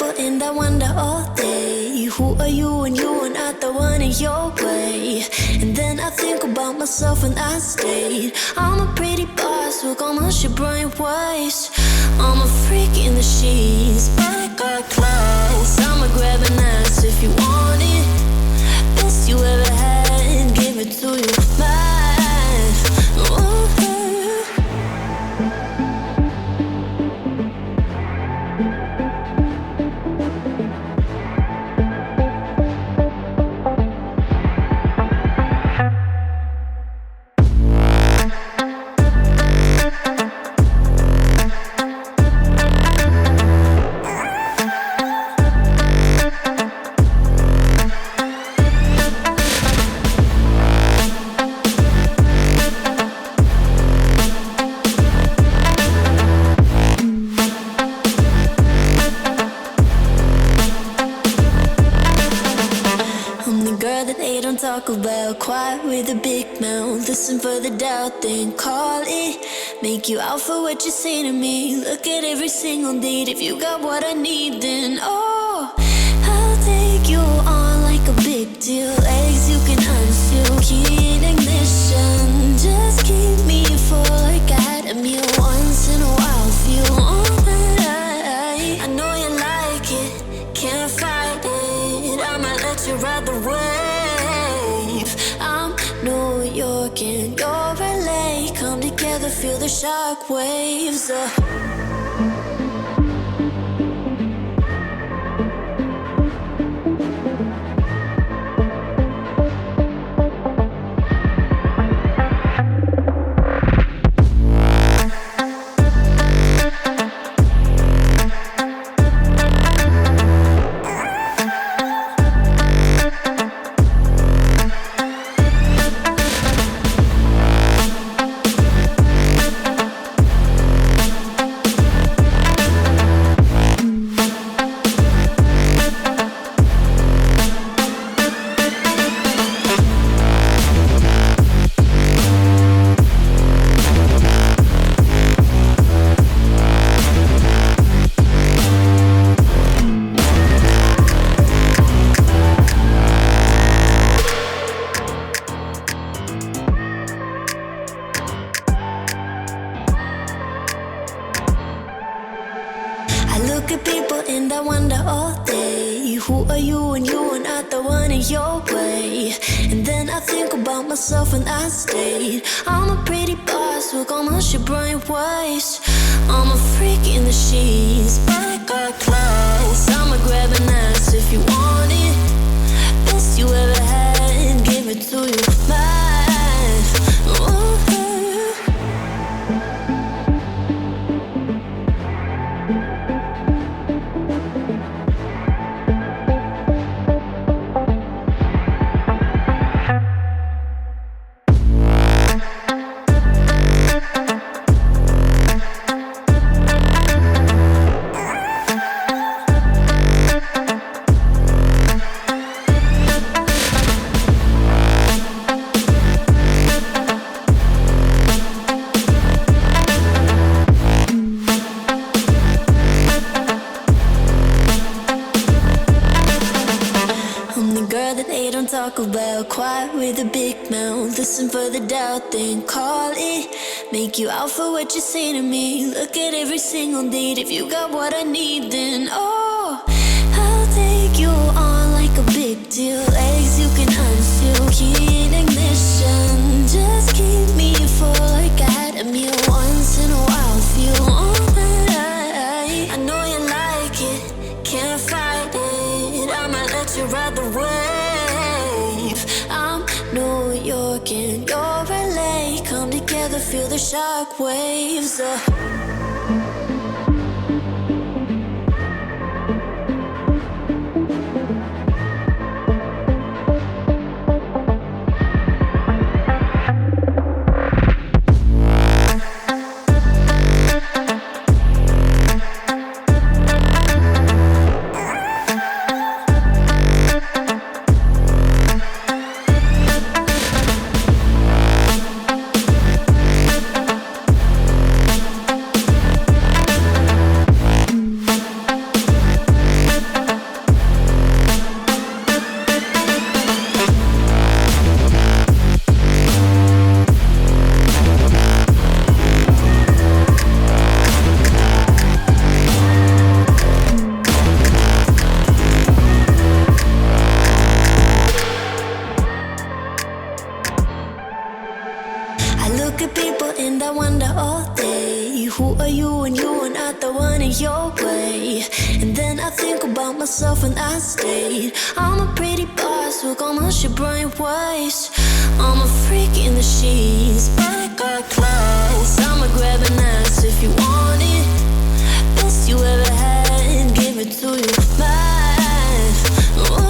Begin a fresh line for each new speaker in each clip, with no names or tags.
people and I wonder all day, who are you when you are not the one in your way? And then I think about myself when I stayed. I'm a pretty boss, look on my shit bright waist. I'm a freak in the sheets, but I got class. I'ma grab an ass if you want it. Best you ever had, give it to you, mine. Ooh. Talk about quiet with a big mouth. Listen for the doubt, then call it. Make you out for what you say to me. Look at every single date. If you got what I need, then oh, I'll take you on like a big deal. Legs you can unseal, key in ignition. Just keep me full like I had a meal once in a while. Feel alright. I know you like it, can't fight it. I might let you ride the wave. New York and your LA come together, feel the shock waves. When I stayed, I'm a pretty boss, look on my shit bright waist. I'm a freak in the sheets, but I got class. I'ma grab an ass if you want it. Best you ever had, give it to you, mine. Ooh. Talk about quiet with a big mouth. Listen for the doubt, then call it. Make you out for what you say to me. Look at every single date. If you got what I need, then oh, I'll take you on like a big deal. Legs you can unseal, key in ignition. Just keep me full like I had a meal once in a while. Feel alright. I know you like it, can't fight it. I might let you ride the wave. New York and your LA come together, feel the shock waves. your way. And then I think about myself when I stayed. I'm a pretty boss, look on my shit bright waves. I'm a freak in the sheets, but I got class. I'ma grab an ass if you want it. Best you ever had, give it to you bad. Ooh.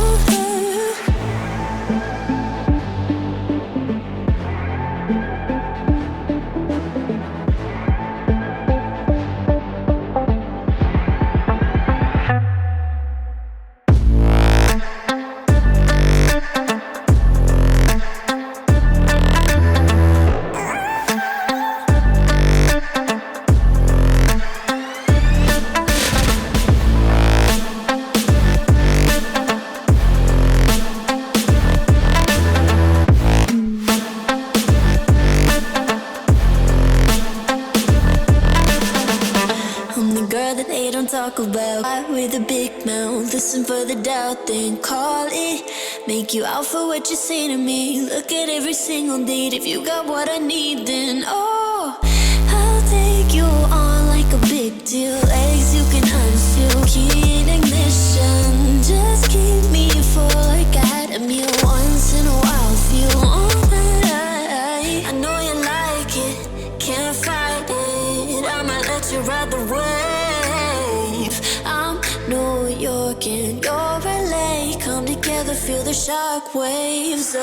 Talk about with a big mouth, listen for the doubt, then call it. Make you out for what you say to me. Look at every single date. If you got what I need, then oh, I'll take you on like a big deal. Legs you can unseal, key in ignition. Just keep me full like I had a meal once in a while. Feel alright. I know you like it, can't fight it. I'ma let you ride the wave. I'm New York and you're LA. Come together, feel the shock waves.